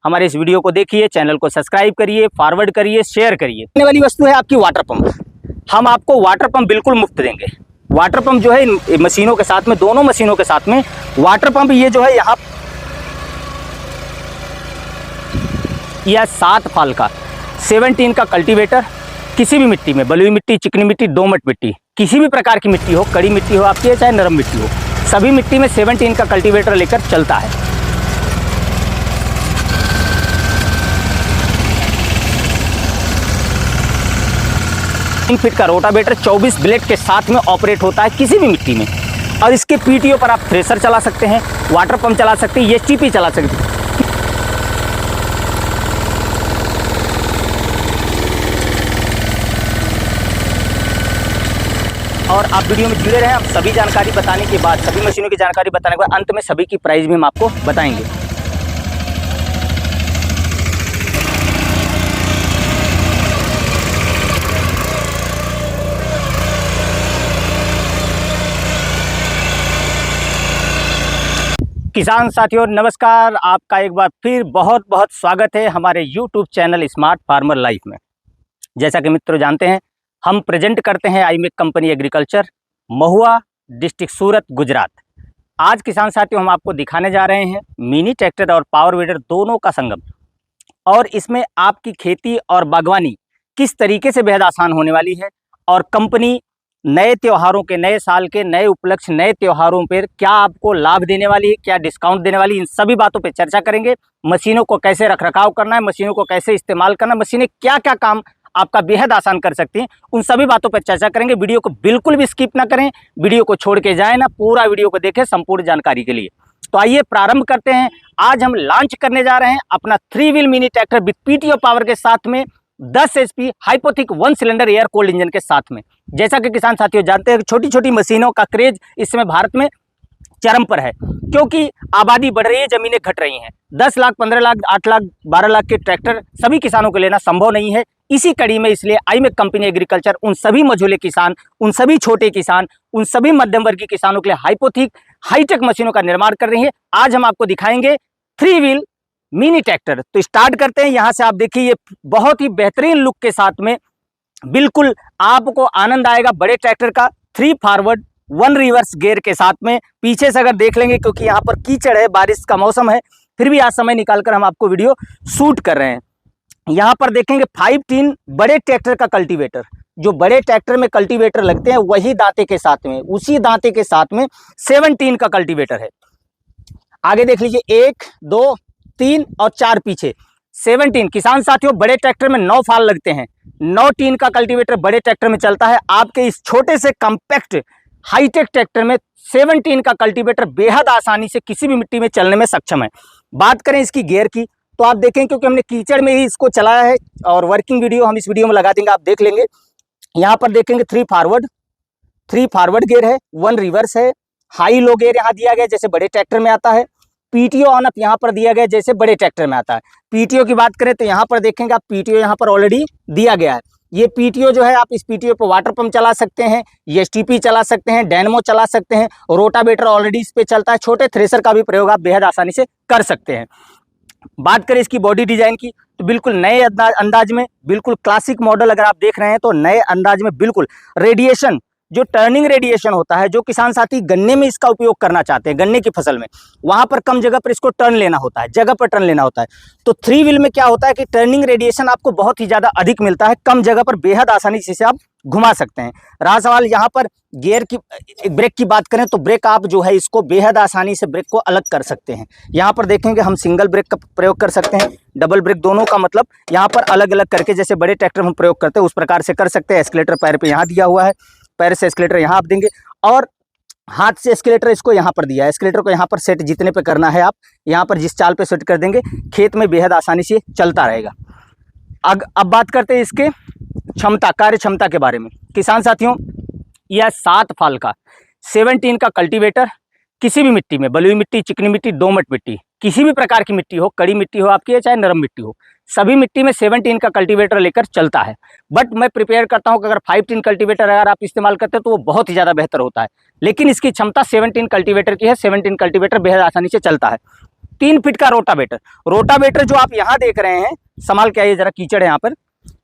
हमारे इस वीडियो को देखिए, चैनल को सब्सक्राइब करिए, फॉरवर्ड करिए, शेयर करिए। आने वाली वस्तु है आपकी वाटर पंप। हम आपको वाटर पंप बिल्कुल मुफ्त देंगे। वाटर पंप जो है इन मशीनों के साथ में, दोनों मशीनों के साथ में वाटर पंप, ये जो है यहाँ यह 7 फाल का 17 का कल्टीवेटर, किसी भी मिट्टी में, बलुई मिट्टी, चिकनी मिट्टी, दोमट मिट्टी, किसी भी प्रकार की मिट्टी हो, कड़ी मिट्टी हो आपकी, चाहे नरम मिट्टी हो, सभी मिट्टी में 17 का कल्टीवेटर लेकर चलता है। 3 फीट का रोटावेटर 24 ब्लेड के साथ में ऑपरेट होता है किसी भी मिट्टी में। और इसके पीटीओ पर आप थ्रेसर चला सकते हैं, वाटर पंप चला सकते हैं, एचटीपी चला सकते हैं। और आप वीडियो में जुड़े रहें। हम सभी जानकारी बताने के बाद, सभी मशीनों की जानकारी बताने के बाद अंत में सभी की प्राइस भी हम आपको बताएंगे। किसान साथियों नमस्कार, आपका एक बार फिर बहुत बहुत स्वागत है हमारे YouTube channel smart farmer life में। जैसा कि मित्रों जानते हैं, हम प्रेजेंट करते हैं आईमेक कंपनी एग्रीकल्चर, महुआ, डिस्ट्रिक्ट सूरत, गुजरात। आज किसान साथियों हम आपको दिखाने जा रहे हैं मिनी ट्रैक्टर और पावर वीडर दोनों का संगम। और इसमें आपकी खेती और बागवानी किस तरीके से बेहद आसान होने वाली है, और कंपनी नए त्योहारों के, नए साल के नए उपलक्ष्य, नए त्योहारों पर क्या आपको लाभ देने वाली है, क्या डिस्काउंट देने वाली है, इन सभी बातों पे चर्चा करेंगे। मशीनों को कैसे रखरखाव करना है, मशीनों को कैसे इस्तेमाल करना, मशीनें क्या क्या काम आपका बेहद आसान कर सकती हैं, उन सभी बातों पर चर्चा करेंगे। वीडियो को बिल्कुल भी स्किप ना करें, वीडियो को छोड़ के जाए ना, पूरा वीडियो को देखें संपूर्ण जानकारी के लिए। तो आइए प्रारंभ करते हैं। आज हम लॉन्च करने जा रहे हैं अपना 3 wheel mini tractor with PTO power के साथ में, 10 HP हाइपोथिक 1 cylinder air cold engine के साथ में। जैसा कि किसान साथियों जानते हैं, छोटी छोटी मशीनों का क्रेज इस समय भारत में चरम पर है, क्योंकि आबादी बढ़ रही है, जमीनें घट रही हैं। 10 लाख, 15 लाख, 8 लाख, 12 लाख के ट्रैक्टर सभी किसानों को लेना संभव नहीं है। इसी कड़ी में इसलिए आईमेक कंपनी एग्रीकल्चर उन सभी मझोले किसान, उन सभी छोटे किसान, उन सभी मध्यम वर्गीय किसानों के लिए हाइपोथिक हाईटेक मशीनों का निर्माण कर रही है। आज हम आपको दिखाएंगे 3 व्हील मिनी ट्रैक्टर। तो स्टार्ट करते हैं। यहाँ से आप देखिए, ये बहुत ही बेहतरीन लुक के साथ में बिल्कुल आपको आनंद आएगा बड़े ट्रैक्टर का। 3 फॉरवर्ड 1 रिवर्स गियर के साथ में। पीछे से अगर देख लेंगे, क्योंकि यहाँ पर कीचड़ है, बारिश का मौसम है, फिर भी आज समय निकालकर हम आपको वीडियो शूट कर रहे हैं। यहाँ पर देखेंगे 5 बड़े ट्रैक्टर का कल्टीवेटर। जो बड़े ट्रैक्टर में कल्टीवेटर लगते हैं वही दांते के साथ में, उसी दांते के साथ में 17 का कल्टीवेटर है। आगे देख लीजिए, 1, 2, 3 और 4 पीछे 17। किसान साथियों बड़े ट्रैक्टर में 9 फाल लगते हैं। 9 टीन का कल्टीवेटर बड़े ट्रैक्टर में चलता है। आपके इस छोटे से कॉम्पैक्ट हाईटेक ट्रैक्टर में 17 का कल्टीवेटर बेहद आसानी से किसी भी मिट्टी में चलने में सक्षम है। बात करें इसकी गियर की, तो आप देखें, क्योंकि हमने कीचड़ में ही इसको चलाया है और वर्किंग वीडियो हम इस वीडियो में लगा देंगे, आप देख लेंगे। यहाँ पर देखेंगे 3 फॉरवर्ड गियर है, 1 रिवर्स है, हाई लो गियर यहाँ दिया गया जैसे बड़े ट्रैक्टर में आता है। पीटीओ ऑन अप यहाँ पर दिया गया जैसे बड़े ट्रैक्टर में आता है। पीटीओ की बात करें तो यहाँ पर देखेंगे आप, पीटीओ यहाँ पर ऑलरेडी दिया गया है। ये पीटीओ जो है, आप इस पीटीओ पर वाटर पंप चला सकते हैं, एचटीपी चला सकते हैं, डायनेमो चला सकते हैं, रोटावेटर ऑलरेडी इस पे चलता है। छोटे थ्रेसर का भी प्रयोग आप बेहद आसानी से कर सकते हैं। बात करें इसकी बॉडी डिजाइन की, तो बिल्कुल नए अंदाज में, बिल्कुल क्लासिक मॉडल अगर आप देख रहे हैं तो नए अंदाज में बिल्कुल रेडिएशन, जो टर्निंग रेडिएशन होता है, जो किसान साथी गन्ने में इसका उपयोग करना चाहते हैं, गन्ने की फसल में, वहां पर कम जगह पर इसको टर्न लेना होता है, जगह पर टर्न लेना होता है। तो 3 व्हील में क्या होता है कि टर्निंग रेडिएशन आपको बहुत ही ज्यादा अधिक मिलता है, कम जगह पर बेहद आसानी से आप घुमा सकते हैं। रहा सवाल यहाँ पर गियर की, ब्रेक की बात करें तो ब्रेक आप जो है इसको बेहद आसानी से ब्रेक को अलग कर सकते हैं। यहाँ पर देखेंगे हम सिंगल ब्रेक का प्रयोग कर सकते हैं, डबल ब्रेक दोनों का, मतलब यहाँ पर अलग अलग करके जैसे बड़े ट्रैक्टर में प्रयोग करते हैं उस प्रकार से कर सकते हैं। एस्केलेटर पैर पे यहाँ दिया हुआ है, पैर से एस्केलेटर यहाँ आप देंगे, और हाथ से एस्केलेटर इसको यहाँ पर दिया है। एस्केलेटर को यहाँ पर सेट जितने पे करना है आप यहाँ पर जिस चाल पे सेट कर देंगे, खेत में बेहद आसानी से चलता रहेगा। अब बात करते हैं इसके क्षमता, कार्य क्षमता के बारे में। किसान साथियों, यह 7 फाल का 17 का कल्टीवेटर किसी भी मिट्टी में, बलुई मिट्टी, चिकनी मिट्टी, दोमट मिट्टी, किसी भी प्रकार की मिट्टी हो, कड़ी मिट्टी हो आपकी, चाहे नरम मिट्टी हो, सभी मिट्टी में 17 का कल्टीवेटर लेकर चलता है। बट मैं प्रिपेयर करता हूं कि अगर 5 कल्टीवेटर अगर आप इस्तेमाल करते हैं तो वो बहुत ही ज़्यादा बेहतर होता है। लेकिन इसकी क्षमता 17 कल्टीवेटर की है। 17 कल्टीवेटर बेहद आसानी से चलता है। 3 फीट का रोटावेटर। रोटावेटर जो आप यहाँ देख रहे हैं, संभाल के आइए जरा, कीचड़ है यहाँ पर।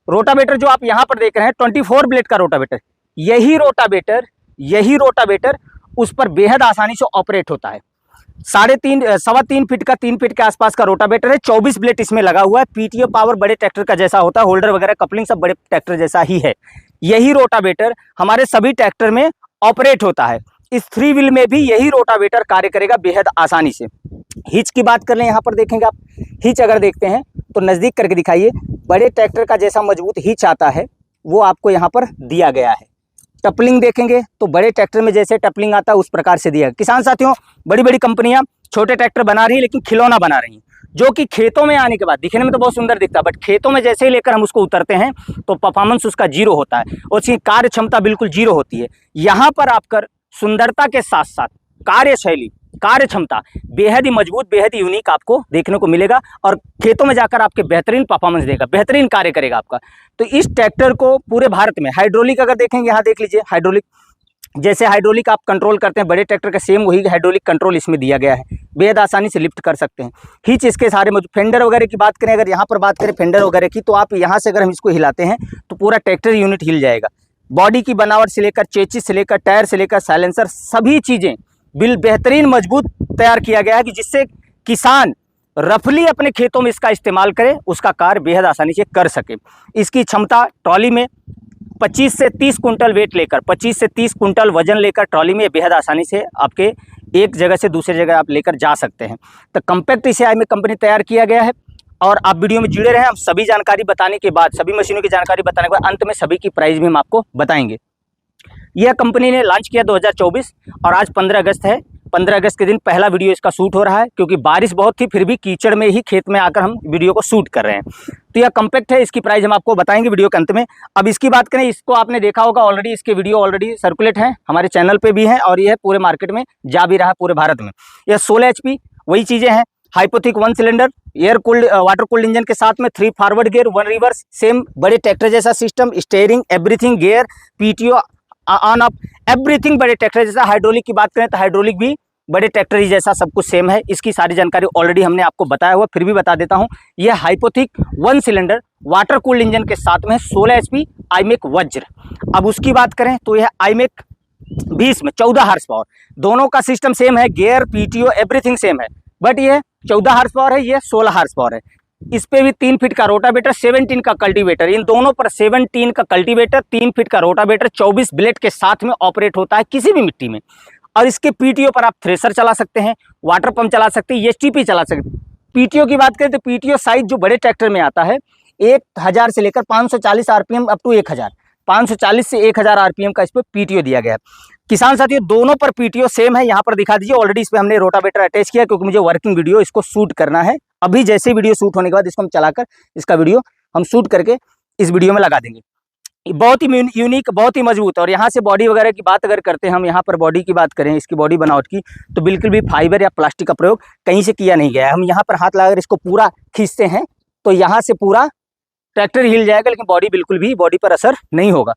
रोटावेटर जो आप यहाँ पर देख रहे हैं 24 ब्लेड का रोटावेटर, यही रोटावेटर उस पर बेहद आसानी से ऑपरेट होता है। 3.5 फीट का 3 फीट के आसपास का रोटावेटर है, 24 ब्लेड इसमें लगा हुआ है। पीटीओ पावर बड़े ट्रैक्टर का जैसा होता है, होल्डर वगैरह कपलिंग सब बड़े ट्रैक्टर जैसा ही है। यही रोटावेटर हमारे सभी ट्रैक्टर में ऑपरेट होता है। इस 3 व्हील में भी यही रोटावेटर कार्य करेगा बेहद आसानी से। हिच की बात कर लें, यहाँ पर देखेंगे आप, हिच अगर देखते हैं तो नज़दीक करके दिखाइए, बड़े ट्रैक्टर का जैसा मजबूत हिच आता है वो आपको यहाँ पर दिया गया है। टपलिंग देखेंगे तो बड़े ट्रैक्टर में जैसे टपलिंग आता है उस प्रकार से दिया। किसान साथियों, बड़ी बड़ी कंपनियां छोटे ट्रैक्टर बना रही हैं लेकिन खिलौना बना रही हैं, जो कि खेतों में आने के बाद दिखने में तो बहुत सुंदर दिखता है, बट खेतों में जैसे ही लेकर हम उसको उतरते हैं तो परफॉर्मेंस उसका जीरो होता है, उसकी कार्य क्षमता बिल्कुल जीरो होती है। यहाँ पर आपकर सुंदरता के साथ साथ कार्यशैली, कार्य क्षमता बेहद ही मजबूत, बेहद ही यूनिक आपको देखने को मिलेगा और खेतों में जाकर आपके बेहतरीन परफॉर्मेंस देगा, बेहतरीन कार्य करेगा आपका। तो इस ट्रैक्टर को पूरे भारत में हाइड्रोलिक अगर देखेंगे, यहाँ देख लीजिए हाइड्रोलिक, जैसे हाइड्रोलिक आप कंट्रोल करते हैं बड़े ट्रैक्टर का, सेम वही हाइड्रोलिक कंट्रोल इसमें दिया गया है, बेहद आसानी से लिफ्ट कर सकते हैं। हिच इसके सारे मौजूद। फेंडर वगैरह की बात करें, अगर यहाँ पर बात करें फेंडर वगैरह की, तो आप यहाँ से अगर हम इसको हिलाते हैं तो पूरा ट्रैक्टर यूनिट हिल जाएगा। बॉडी की बनावट से लेकर, चेचिस से लेकर, टायर से लेकर, साइलेंसर, सभी चीज़ें बेहतरीन मजबूत तैयार किया गया है कि जिससे किसान रफली अपने खेतों में इसका इस्तेमाल करे, उसका कार्य बेहद आसानी से कर सके। इसकी क्षमता ट्रॉली में 25 से 30 कुंटल वेट लेकर, 25 से 30 कुंटल वजन लेकर ट्रॉली में बेहद आसानी से आपके एक जगह से दूसरी जगह आप लेकर जा सकते हैं। तो कम्पैक्ट इसे आईमेक कंपनी तैयार किया गया है और आप वीडियो में जुड़े रहें। हम सभी जानकारी बताने के बाद, सभी मशीनों की जानकारी बताने के बाद अंत में सभी की प्राइस भी हम आपको बताएंगे। यह कंपनी ने लॉन्च किया 2024 और आज 15 अगस्त है। 15 अगस्त के दिन पहला वीडियो इसका शूट हो रहा है, क्योंकि बारिश बहुत थी, फिर भी कीचड़ में ही खेत में आकर हम वीडियो को शूट कर रहे हैं। तो यह कम्पैक्ट है, इसकी प्राइस हम आपको बताएंगे वीडियो के अंत में। अब इसकी बात करें, इसको आपने देखा होगा ऑलरेडी, इसके वीडियो ऑलरेडी सर्कुलेट हैं हमारे चैनल पे भी हैं और यह पूरे मार्केट में जा भी रहा है पूरे भारत में। यह 16 HP वही चीज़ें हैं, हाइपोथिक 1 cylinder air cooled water cooled engine के साथ में 3 फॉरवर्ड गियर 1 रिवर्स, सेम बड़े ट्रैक्टर जैसा system, steering, everything, gear, PTO on off, everything बड़े ट्रैक्टर जैसा। हाइड्रोलिक की बात करें तो हाइड्रोलिक भी बड़े ट्रैक्टर ही जैसा सब कुछ सेम है। इसकी सारी जानकारी ऑलरेडी हमने आपको बताया हुआ, फिर भी बता देता हूं। यह हाइपोथिक 1 सिलेंडर वाटर कूल्ड इंजन के साथ में 16 HP आईमेक वज्र। अब उसकी बात करें तो यह आईमेक 20 में 14 हार्स पावर, दोनों का सिस्टम सेम है, गियर, पीटीओ एवरीथिंग सेम है, बट यह 14 हार्स पावर है, यह 16 हार्स पावर है। इस पे भी 3 फीट का रोटावेटर, 17 का कल्टीवेटर, इन दोनों पर 17 का कल्टीवेटर, 3 फीट का रोटावेटर, 24 ब्लेड के साथ में ऑपरेट होता है किसी भी मिट्टी में। और इसके पीटीओ पर आप थ्रेसर चला सकते हैं, वाटर पंप चला सकते हैं, एसटीपी चला सकते हैं। पीटीओ की बात करें तो पीटीओ साइज जो बड़े ट्रैक्टर में आता है 1000 से लेकर 540 आरपीएम अप टू 1000, 540 से 1000 आरपीएम का इस पर पीटीओ दिया गया है। किसान साथियों, दोनों पर पीटीओ सेम है, यहाँ पर दिखा दीजिए। ऑलरेडी इस पर हमने रोटावेटर अटैच किया क्योंकि मुझे वर्किंग वीडियो इसको शूट करना है। अभी जैसे वीडियो शूट होने के बाद इसको हम चलाकर इसका वीडियो हम शूट करके इस वीडियो में लगा देंगे। बहुत ही यूनिक, बहुत ही मजबूत। और यहाँ से बॉडी वगैरह की बात अगर करते हैं हम, यहाँ पर बॉडी की बात करें, इसकी बॉडी बनावट की, तो बिल्कुल भी फाइबर या प्लास्टिक का प्रयोग कहीं से किया नहीं गया है। हम यहाँ पर हाथ लगाकर इसको पूरा खींचते हैं तो यहाँ से पूरा ट्रैक्टर हिल जाएगा, लेकिन बॉडी बिल्कुल भी, बॉडी पर असर नहीं होगा।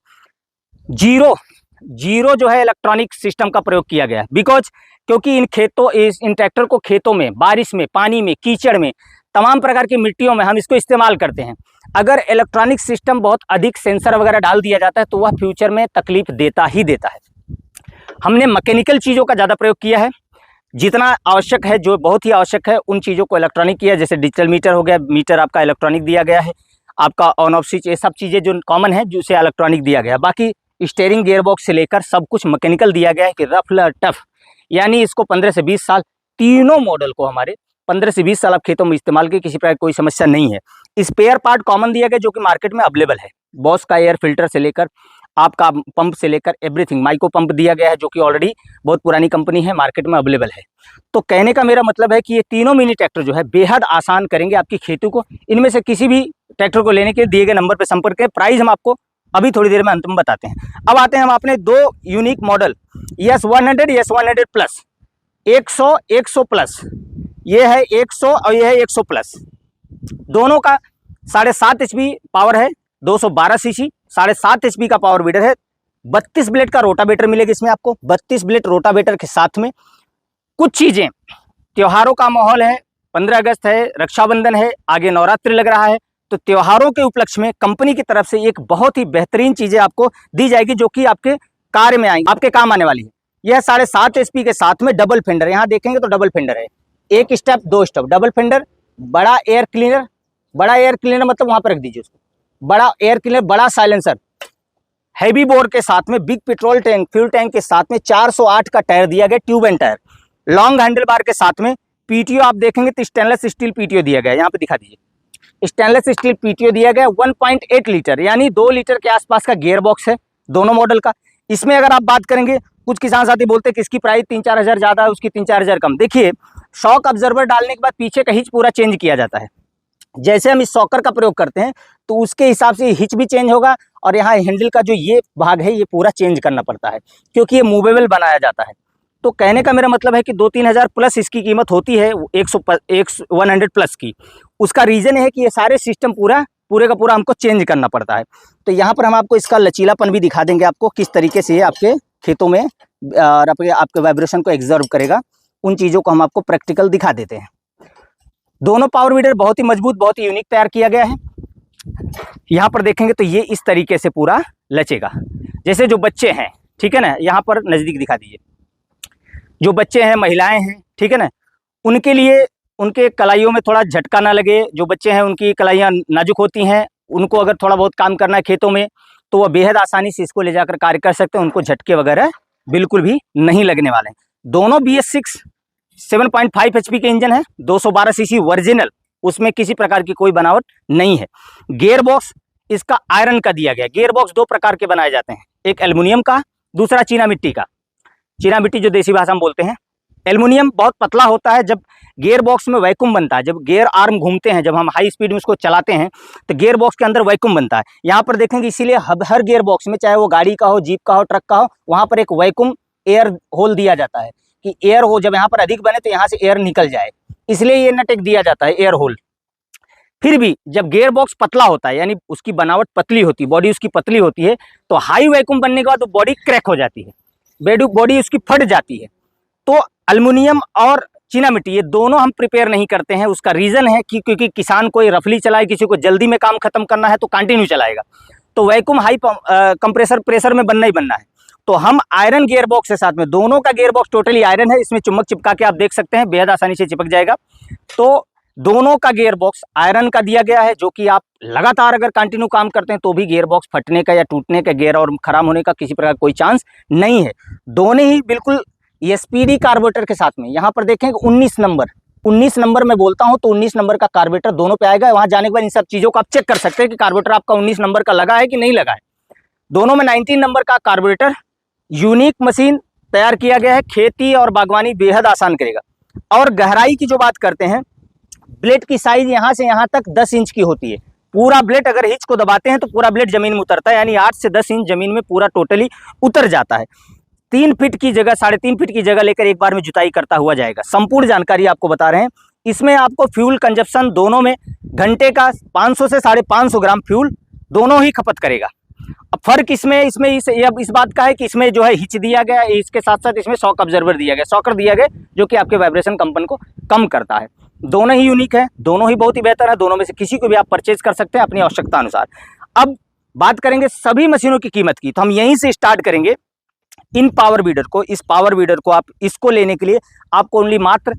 जीरो जो है इलेक्ट्रॉनिक सिस्टम का प्रयोग किया गया है, बिकॉज क्योंकि इन ट्रैक्टर को खेतों में, बारिश में, पानी में, कीचड़ में, तमाम प्रकार की मिट्टियों में हम इसको इस्तेमाल करते हैं। अगर इलेक्ट्रॉनिक सिस्टम बहुत अधिक सेंसर वगैरह डाल दिया जाता है तो वह फ्यूचर में तकलीफ देता ही देता है। हमने मैकेनिकल चीज़ों का ज़्यादा प्रयोग किया है, जितना आवश्यक है, जो बहुत ही आवश्यक है उन चीज़ों को इलेक्ट्रॉनिक किया। जैसे डिजिटल मीटर हो गया, मीटर आपका इलेक्ट्रॉनिक दिया गया है, आपका ऑन ऑफ स्विच, ये सब चीज़ें जो कॉमन है जिसे इलेक्ट्रॉनिक दिया गया है। बाकी स्टीयरिंग, गियरबॉक्स से लेकर सब कुछ मैकेनिकल दिया गया है कि रफ टफ, यानी इसको 15 से 20 साल, तीनों मॉडल को हमारे 15 से 20 साल आप खेतों में इस्तेमाल की, किसी प्रकार कोई समस्या नहीं है। स्पेयर पार्ट कॉमन दिया गया जो कि मार्केट में अवेलेबल है। बॉस का एयर फिल्टर से लेकर आपका पंप से लेकर एवरीथिंग, माइक्रो पंप दिया गया है जो कि ऑलरेडी बहुत पुरानी कंपनी है, मार्केट में अवेलेबल है। तो कहने का मेरा मतलब है कि ये तीनों मिनी ट्रैक्टर जो है बेहद आसान करेंगे आपकी खेती को। इनमें से किसी भी ट्रैक्टर को लेने के दिए गए नंबर पर संपर्क करें। प्राइस हम आपको अभी थोड़ी देर में अंत में बताते हैं। अब आते हैं हम अपने 2 unique model ES100, ES100 plus, 100 plus, ये है 100 और ये है 100 प्लस। दोनों का 7.5 HP पावर है, 212 सीसी, 7.5 HP का पावर वीडर है। 32 ब्लेड का रोटावेटर मिलेगा इसमें आपको। 32 ब्लेड रोटावेटर के साथ में कुछ चीज़ें, त्योहारों का माहौल है, 15 अगस्त है, रक्षाबंधन है, आगे नवरात्रि लग रहा है, तो त्योहारों के उपलक्ष्य में कंपनी की तरफ से एक बहुत ही बेहतरीन चीजें आपको दी जाएगी जो कि आपके कार्य में आएंगी, आपके काम आने वाली है। यह 7.5 HP के साथ में डबल फेंडर, यहाँ देखेंगे तो डबल फेंडर है, एक स्टेप दो स्टेप डबल फेंडर, बड़ा एयर क्लीनर, बड़ा एयर क्लीनर मतलब वहां पर रख दीजिए उसको, बड़ा एयर क्लीनर, बड़ा साइलेंसर, हैवी बोर के साथ में, big petrol tank, fuel tank के साथ में, 408 का टायर दिया गया, tube and tyre, long handle bar के साथ में। पीटीओ आप देखेंगे तो स्टेनलेस स्टील पीटीओ दिया गया है, यहाँ पे दिखा दीजिए, स्टेनलेस स्टील पीटीओ दिया गया, 1.8 लीटर यानी 2 लीटर के आसपास का गियर बॉक्स है दोनों मॉडल का। इसमें अगर आप बात करेंगे, कुछ किसान साथी बोलते हैं कि इसकी प्राइस 3-4 हज़ार ज़्यादा है, उसकी 3-4 हज़ार कम। देखिए, शॉक ऑब्जर्वर डालने के बाद पीछे का हिच पूरा चेंज किया जाता है। जैसे हम इस शॉकर का प्रयोग करते हैं तो उसके हिसाब से हिच भी चेंज होगा, और यहाँ हैंडल का जो ये भाग है ये पूरा चेंज करना पड़ता है क्योंकि ये मूवेबल बनाया जाता है। तो कहने का मेरा मतलब है कि 2-3 हज़ार प्लस इसकी कीमत होती है, 100 प्लस की। उसका रीज़न है कि ये सारे सिस्टम पूरे का पूरा हमको चेंज करना पड़ता है। तो यहाँ पर हम आपको इसका लचीलापन भी दिखा देंगे, आपको किस तरीके से ये आपके खेतों में और आपके वाइब्रेशन को एब्जॉर्ब करेगा, उन चीज़ों को हम आपको प्रैक्टिकल दिखा देते हैं। दोनों पावर वीडर बहुत ही मजबूत, बहुत ही यूनिक तैयार किया गया है। यहाँ पर देखेंगे तो ये इस तरीके से पूरा लचेगा। जैसे जो बच्चे हैं, ठीक है ना, यहाँ पर नज़दीक दिखा दीजिए, जो बच्चे हैं, महिलाएं हैं, ठीक है ना, उनके लिए उनके कलाइयों में थोड़ा झटका ना लगे। जो बच्चे हैं उनकी कलाइयाँ नाजुक होती हैं, उनको अगर थोड़ा बहुत काम करना है खेतों में तो वह बेहद आसानी से इसको ले जाकर कार्य कर सकते हैं, उनको झटके वगैरह बिल्कुल भी नहीं लगने वाले हैं। दोनों BS6 7.5 HP के इंजन है, 212 सीसी ओरिजिनल, उसमें किसी प्रकार की कोई बनावट नहीं है। गियर बॉक्स इसका आयरन का दिया गया। गियर बॉक्स 2 प्रकार के बनाए जाते हैं, एक एल्युमिनियम का, दूसरा चीना मिट्टी का। चीना मिट्टी जो देसी भाषा में बोलते हैं, एल्युमिनियम बहुत पतला होता है। जब गियर बॉक्स में वैक्यूम बनता है, जब गियर आर्म घूमते हैं, जब हम हाई स्पीड में उसको चलाते हैं तो गियर बॉक्स के अंदर वैक्यूम बनता है। यहाँ पर देखेंगे, इसीलिए हर गियर बॉक्स में, चाहे वो गाड़ी का हो, जीप का हो, ट्रक का हो, वहाँ पर एक वैक्यूम एयर होल दिया जाता है कि एयर हो, जब यहाँ पर अधिक बने तो यहाँ से एयर निकल जाए, इसलिए ये नट एक दिया जाता है, एयर होल। फिर भी जब गियर बॉक्स पतला होता है, यानी उसकी बनावट पतली होती है, बॉडी उसकी पतली होती है, तो हाई वैक्यूम बनने के बाद बॉडी क्रैक हो जाती है, बॉडी उसकी फट जाती है। तो एल्युमिनियम और चीना मिट्टी ये दोनों हम प्रिपेयर नहीं करते हैं। उसका रीज़न है कि क्योंकि किसान कोई रफली चलाए, किसी को जल्दी में काम खत्म करना है तो कंटिन्यू चलाएगा, तो वैक्यूम हाई कंप्रेसर प्रेशर में बनना ही बनना है। तो हम आयरन गियर बॉक्स के साथ में, दोनों का गियर बॉक्स टोटली आयरन है, इसमें चुम्बक चिपका के आप देख सकते हैं, बेहद आसानी से चिपक जाएगा। तो दोनों का गियर बॉक्स आयरन का दिया गया है, जो कि आप लगातार अगर कंटिन्यू काम करते हैं तो भी गियर बॉक्स फटने का या टूटने का, गियर और खराब होने का किसी प्रकार कोई चांस नहीं है। दोनों ही बिल्कुल SPD कार्बोरेटर के साथ में। यहाँ पर देखेंगे 19 नंबर मैं बोलता हूँ तो 19 नंबर का कार्बोरेटर दोनों पे आएगा। वहाँ जाने के बाद इन सब चीज़ों को आप चेक कर सकते हैं कि कार्बोरेटर आपका 19 नंबर का लगा है कि नहीं लगा है। दोनों में 19 नंबर का कार्बोरेटर, यूनिक मशीन तैयार किया गया है, खेती और बागवानी बेहद आसान करेगा। और गहराई की जो बात करते हैं, ब्लेड की साइज यहाँ से यहाँ तक 10 इंच की होती है। पूरा ब्लेड अगर हिच को दबाते हैं तो पूरा ब्लेड जमीन में उतरता है, यानी 8 से 10 इंच जमीन में पूरा टोटली उतर जाता है। 3 फीट की जगह 3.5 फीट की जगह लेकर एक बार में जुताई करता हुआ जाएगा। संपूर्ण जानकारी आपको बता रहे हैं। इसमें आपको फ्यूल कंजप्शन दोनों में घंटे का 500 से 550 ग्राम फ्यूल दोनों ही खपत करेगा। अब फर्क इसमें इस बात का है कि इसमें जो है हिच दिया गया, इसके साथ साथ इसमें शॉक ऑब्जर्वर दिया गया, शॉकर दिया गया, जो कि आपके वाइब्रेशन कंपन को कम करता है। दोनों ही यूनिक है, दोनों ही बहुत ही बेहतर है, दोनों में से किसी को भी आप परचेज कर सकते हैं अपनी आवश्यकता अनुसार। अब बात करेंगे सभी मशीनों की कीमत की, तो हम यहीं से स्टार्ट करेंगे। इन पावर वीडर को, इस पावर वीडर को आप इसको लेने के लिए आपको ओनली मात्र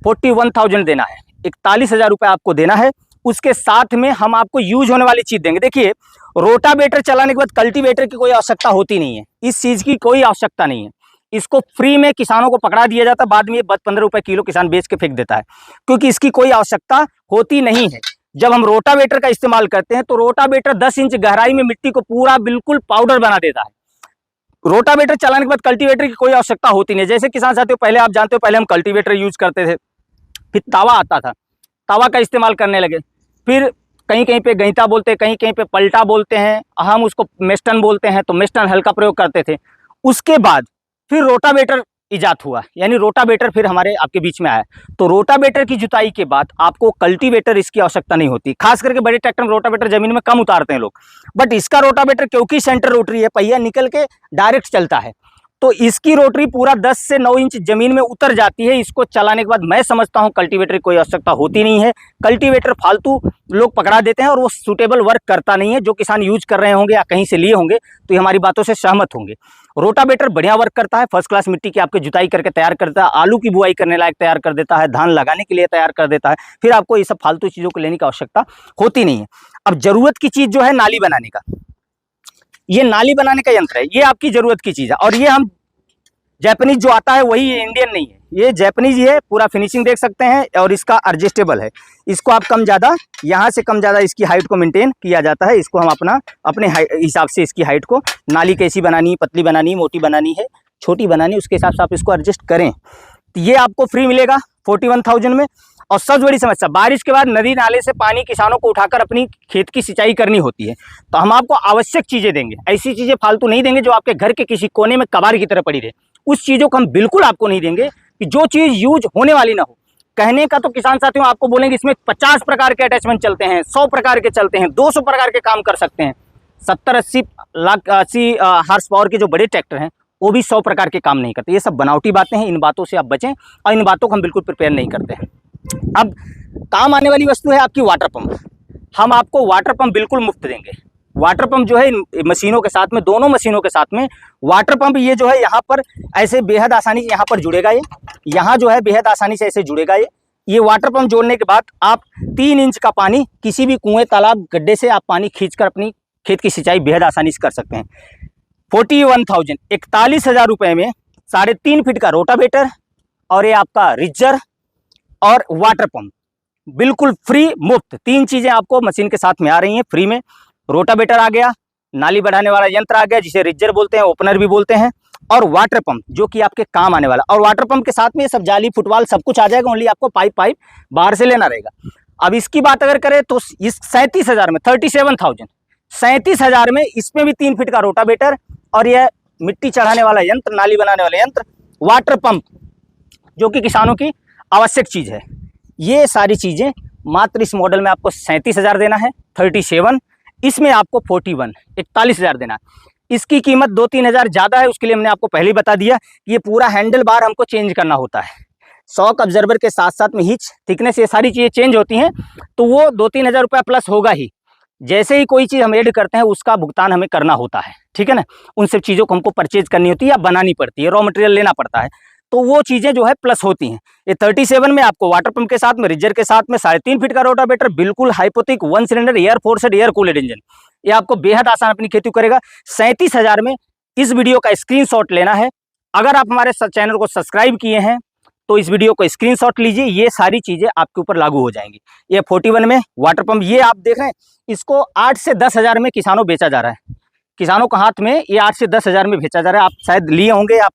41,000 देना है, 41,000 रुपये आपको देना है। उसके साथ में हम आपको यूज होने वाली चीज़ देंगे। देखिए, रोटावेटर चलाने के बाद कल्टीवेटर की कोई आवश्यकता होती नहीं है, इस चीज़ की कोई आवश्यकता नहीं है। इसको फ्री में किसानों को पकड़ा दिया जाता है, बाद में 15 रुपये किलो किसान बेच के फेंक देता है, क्योंकि इसकी कोई आवश्यकता होती नहीं है। जब हम रोटावेटर का इस्तेमाल करते हैं तो रोटावेटर 10 इंच गहराई में मिट्टी को पूरा बिल्कुल पाउडर बना देता है। रोटावेटर चलाने के बाद कल्टीवेटर की कोई आवश्यकता होती नहीं। जैसे किसान साथियों, पहले आप जानते हो, पहले हम कल्टीवेटर यूज करते थे, फिर तावा आता था, तावा का इस्तेमाल करने लगे, फिर कहीं कहीं पे गईता बोलते हैं, कहीं कहीं पे पलटा बोलते हैं, हम उसको मेस्टन बोलते हैं, तो मेस्टन हल का प्रयोग करते थे। उसके बाद फिर रोटावेटर इजाद हुआ, यानी रोटावेटर फिर हमारे आपके बीच में आया। तो रोटावेटर की जुताई के बाद आपको कल्टीवेटर इसकी आवश्यकता नहीं होती। खास करके बड़े ट्रैक्टर में रोटावेटर जमीन में कम उतारते हैं लोग, बट इसका रोटावेटर क्योंकि सेंटर रोटरी है, पहिया निकल के डायरेक्ट चलता है, तो इसकी रोटरी पूरा 10 से 9 इंच जमीन में उतर जाती है। इसको चलाने के बाद मैं समझता हूँ कल्टीवेटर की कोई आवश्यकता होती नहीं है। कल्टीवेटर फालतू लोग पकड़ा देते हैं और वो सूटेबल वर्क करता नहीं है। जो किसान यूज कर रहे होंगे या कहीं से लिए होंगे तो ये हमारी बातों से सहमत होंगे। रोटावेटर बढ़िया वर्क करता है, फर्स्ट क्लास मिट्टी की आपकी जुताई करके तैयार करता है, आलू की बुआई करने लायक तैयार कर देता है, धान लगाने के लिए तैयार कर देता है। फिर आपको ये सब फालतू चीज़ों को लेने की आवश्यकता होती नहीं है। अब जरूरत की चीज़ जो है नाली बनाने का, ये नाली बनाने का यंत्र है, ये आपकी जरूरत की चीज़ है। और ये हम जापानीज जो आता है वही, इंडियन नहीं है, ये जापानीज ही है। पूरा फिनिशिंग देख सकते हैं और इसका एडजस्टेबल है। इसको आप कम ज़्यादा, यहाँ से कम ज़्यादा इसकी हाइट को मेंटेन किया जाता है। इसको हम अपने हिसाब से इसकी हाइट को, नाली कैसी बनानी, पतली बनानी, मोटी बनानी है, छोटी बनानी, उसके हिसाब से आप इसको एडजस्ट करें। तो ये आपको फ्री मिलेगा 41,000 में। और सबसे बड़ी समस्या, बारिश के बाद नदी नाले से पानी किसानों को उठाकर अपनी खेत की सिंचाई करनी होती है। तो हम आपको आवश्यक चीज़ें देंगे, ऐसी चीज़ें फालतू नहीं देंगे जो आपके घर के किसी कोने में कबाड़ की तरह पड़ी रहे। उस चीज़ों को हम बिल्कुल आपको नहीं देंगे कि जो चीज़ यूज होने वाली ना हो। कहने का तो किसान साथियों आपको बोलेंगे इसमें 50 प्रकार के अटैचमेंट चलते हैं, 100 प्रकार के चलते हैं, 200 प्रकार के काम कर सकते हैं। 70-80 लाख 80 हार्स पावर के जो बड़े ट्रैक्टर हैं वो भी 100 प्रकार के काम नहीं करते। ये सब बनावटी बातें हैं, इन बातों से आप बचें और इन बातों को हम बिल्कुल प्रिपेयर नहीं करते हैं। अब काम आने वाली वस्तु है आपकी वाटर पंप। हम आपको वाटर पंप बिल्कुल मुफ्त देंगे। वाटर पंप जो है मशीनों के साथ में, दोनों मशीनों के साथ में वाटर पंप, ये जो है यहाँ पर ऐसे बेहद आसानी से यहाँ पर जुड़ेगा। ये यहाँ जो है बेहद आसानी से ऐसे जुड़ेगा। ये वाटर पंप जोड़ने के बाद आप 3 इंच का पानी किसी भी कुएं, तालाब, गड्ढे से आप पानी खींचकर अपनी खेत की सिंचाई बेहद आसानी से कर सकते हैं। 41,000 41,000 रुपये में 3.5 फीट का रोटावेटर और ये आपका रिजर और वाटर पंप बिल्कुल फ्री, मुफ्त। 3 चीज़ें आपको मशीन के साथ में आ रही हैं फ्री में। रोटावेटर आ गया, नाली बढ़ाने वाला यंत्र आ गया जिसे रिजर बोलते हैं, ओपनर भी बोलते हैं, और वाटर पंप जो कि आपके काम आने वाला। और वाटर पंप के साथ में ये सब जाली, फुटवाल सब कुछ आ जाएगा। ओनली आपको पाइप बाहर से लेना रहेगा। अब इसकी बात अगर करें तो इस 37,000 में 37,000 में इसमें भी 3 फीट का रोटावेटर और यह मिट्टी चढ़ाने वाला यंत्र, नाली बनाने वाला यंत्र, वाटर पंप जो कि किसानों की आवश्यक चीज़ है। ये सारी चीज़ें मात्र इस मॉडल में आपको 37,000 देना है। 37 इसमें आपको 41,000 देना है। इसकी कीमत 2-3 हज़ार ज़्यादा है। उसके लिए हमने आपको पहले ही बता दिया, ये पूरा हैंडल बार हमको चेंज करना होता है। शॉक ऑब्जर्वर के साथ साथ में हिच, थिकनेस, ये सारी चीज़ें चेंज होती हैं। तो वो 2-3 हज़ार रुपया प्लस होगा ही। जैसे ही कोई चीज़ हम ऐड करते हैं उसका भुगतान हमें करना होता है, ठीक है ना। उन सब चीज़ों को हमको परचेज करनी होती है या बनानी पड़ती है, रॉ मटेरियल लेना पड़ता है, तो वो चीज़ें जो है प्लस होती हैं। ये 37 में आपको वाटर पंप के साथ में, रिजर के साथ में, 3.5 फीट का रोटावेटर, बिल्कुल हाइपोथिक 1 cylinder air forced air cooled engine, ये आपको बेहद आसान अपनी खेती करेगा। 37,000 में इस वीडियो का स्क्रीनशॉट लेना है। अगर आप हमारे चैनल को सब्सक्राइब किए हैं तो इस वीडियो को स्क्रीनशॉट लीजिए, ये सारी चीज़ें आपके ऊपर लागू हो जाएंगी। ये 41 में वाटर पंप, ये आप देख रहे हैं, इसको 8 से 10 हज़ार में किसानों बेचा जा रहा है। किसानों के हाथ में ये 8 से 10 हज़ार में बेचा जा रहा है। आप शायद लिए होंगे, आप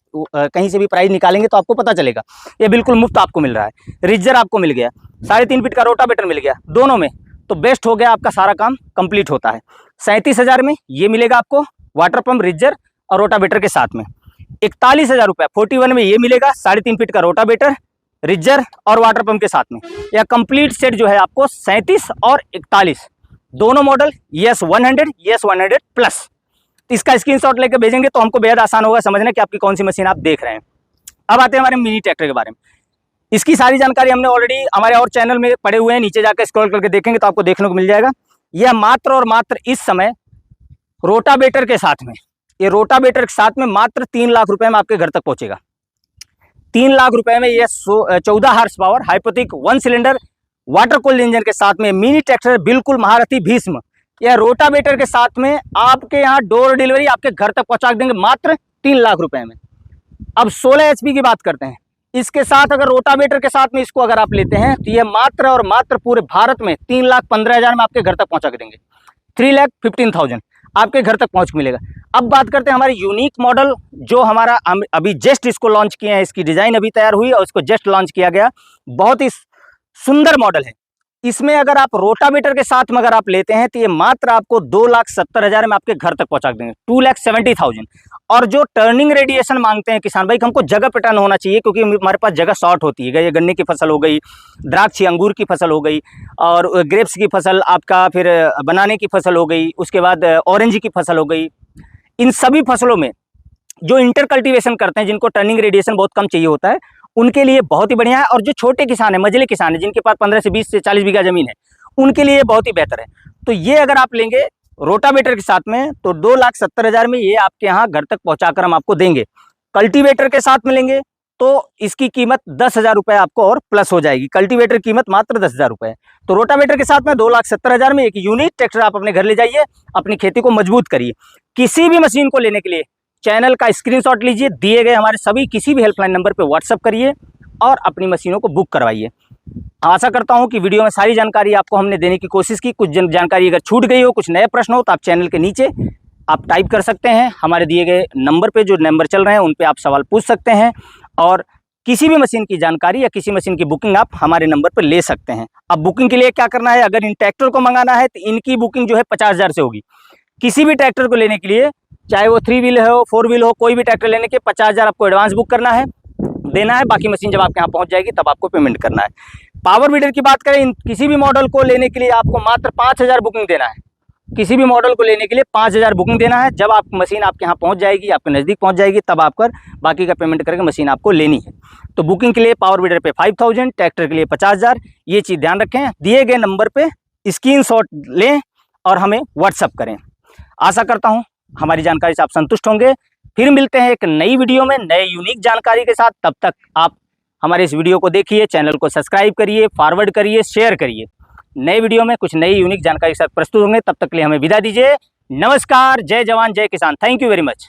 कहीं से भी प्राइस निकालेंगे तो आपको पता चलेगा। ये बिल्कुल मुफ्त आपको मिल रहा है। रिजर आपको मिल गया, 3.5 फीट का रोटावेटर मिल गया, दोनों में तो बेस्ट हो गया, आपका सारा काम कंप्लीट होता है। 37,000 में ये मिलेगा आपको वाटर पंप, रिजर और रोटावेटर के साथ में। 41,000 रुपये 41 में ये मिलेगा, 3.5 फीट का रोटावेटर, रिजर और वाटर पंप के साथ में। यह कंप्लीट सेट जो है आपको 37 और 41 दोनों मॉडल ES 100, ES 100 प्लस। इसका स्क्रीनशॉट लेकर भेजेंगे तो हमको बेहद आसान होगा समझना कि आपकी कौन सी मशीन आप देख रहे हैं। अब आते हैं हमारे मिनी ट्रैक्टर के बारे में। इसकी सारी जानकारी हमने ऑलरेडी हमारे और चैनल में पड़े हुए हैं, नीचे जाकर स्क्रॉल करके देखेंगे तो आपको देखने को मिल जाएगा। यह मात्र और मात्र इस समय रोटावेटर के साथ में, ये रोटावेटर के साथ में मात्र 3 लाख रुपए में आपके घर तक पहुंचेगा। 3 लाख रुपए में यह 14 हार्स पावर हाइपोथिक 1 सिलेंडर वाटर कूल्ड इंजन के साथ में मिनी ट्रैक्टर, बिल्कुल महारथी भीष्म, यह रोटावेटर के साथ में आपके यहाँ डोर डिलीवरी आपके घर तक पहुंचा देंगे मात्र 3 लाख रुपए में। अब 16 HP की बात करते हैं। इसके साथ अगर रोटावेटर के साथ में इसको अगर आप लेते हैं तो यह मात्र और मात्र पूरे भारत में 3,15,000 में आपके घर तक पहुंचा के देंगे। 3,15,000 आपके घर तक पहुंच मिलेगा। अब बात करते हैं हमारे यूनिक मॉडल जो हमारा अभी जस्ट इसको लॉन्च किए हैं। इसकी डिज़ाइन अभी तैयार हुई और इसको जस्ट लॉन्च किया गया। बहुत ही सुंदर मॉडल है। इसमें अगर आप रोटावेटर के साथ में अगर आप लेते हैं तो ये मात्र आपको 2,70,000 में आपके घर तक पहुंचा देंगे, 2,70,000। और जो टर्निंग रेडिएशन मांगते हैं किसान भाई, हमको जगह पे टर्न होना चाहिए क्योंकि हमारे पास जगह शॉर्ट होती है। ये गन्ने की फसल हो गई, द्राक्षी अंगूर की फसल हो गई, और ग्रेप्स की फसल आपका, फिर बनाने की फसल हो गई, उसके बाद ऑरेंज की फसल हो गई। इन सभी फसलों में जो इंटर कल्टीवेशन करते हैं, जिनको टर्निंग रेडिएशन बहुत कम चाहिए होता है, उनके लिए बहुत ही बढ़िया है। और जो छोटे किसान है, मझले किसान है, जिनके पास 15 से 20 से 40 बीघा जमीन है, उनके लिए बहुत ही बेहतर है। तो ये अगर आप लेंगे रोटावेटर के साथ में तो 2,70,000 में ये आपके यहाँ घर तक पहुंचाकर हम आपको देंगे। कल्टीवेटर के साथ में लेंगे तो इसकी कीमत 10,000 रुपये आपको और प्लस हो जाएगी। कल्टीवेटर की कीमत मात्र 10,000 रुपये है। तो रोटावेटर के साथ में 2,70,000 में एक यूनिक ट्रैक्टर आप अपने घर ले जाइए, अपनी खेती को मजबूत करिए। किसी भी मशीन को लेने के लिए चैनल का स्क्रीनशॉट लीजिए, दिए गए हमारे सभी किसी भी हेल्पलाइन नंबर पर व्हाट्सअप करिए और अपनी मशीनों को बुक करवाइए। आशा करता हूं कि वीडियो में सारी जानकारी आपको हमने देने की कोशिश की। कुछ जानकारी अगर छूट गई हो, कुछ नए प्रश्न हो, तो आप चैनल के नीचे आप टाइप कर सकते हैं। हमारे दिए गए नंबर पे, जो नंबर चल रहे हैं, उन पे आप सवाल पूछ सकते हैं और किसी भी मशीन की जानकारी या किसी मशीन की बुकिंग आप हमारे नंबर पर ले सकते हैं। अब बुकिंग के लिए क्या करना है, अगर इन ट्रैक्टर को मंगाना है तो इनकी बुकिंग जो है 50,000 से होगी। किसी भी ट्रैक्टर को लेने के लिए, चाहे वो 3 व्हील हो, 4 व्हील हो, कोई भी ट्रैक्टर लेने के 50,000 आपको एडवांस बुक करना है, देना है। बाकी मशीन जब आपके यहाँ पहुँच जाएगी तब आपको पेमेंट करना है। पावर वीडर की बात करें, किसी भी मॉडल को लेने के लिए आपको मात्र 5,000 बुकिंग देना है। किसी भी मॉडल को लेने के लिए 5,000 बुकिंग देना है। जब आप मशीन आपके यहाँ पहुँच जाएगी, आपके नज़दीक पहुँच जाएगी, तब आपकर बाकी का पेमेंट करके मशीन आपको लेनी है। तो बुकिंग के लिए पावर वीडर पे 5,000, ट्रैक्टर के लिए 50,000। ये चीज़ ध्यान रखें। दिए गए नंबर पे स्क्रीनशॉट लें और हमें व्हाट्सअप करें। आशा करता हूँ हमारी जानकारी से आप संतुष्ट होंगे। फिर मिलते हैं एक नई वीडियो में नए यूनिक जानकारी के साथ। तब तक आप हमारे इस वीडियो को देखिए, चैनल को सब्सक्राइब करिए, फॉरवर्ड करिए, शेयर करिए। नए वीडियो में कुछ नई यूनिक जानकारी के साथ प्रस्तुत होंगे। तब तक के लिए हमें विदा दीजिए। नमस्कार, जय जवान जय किसान। Thank you very much.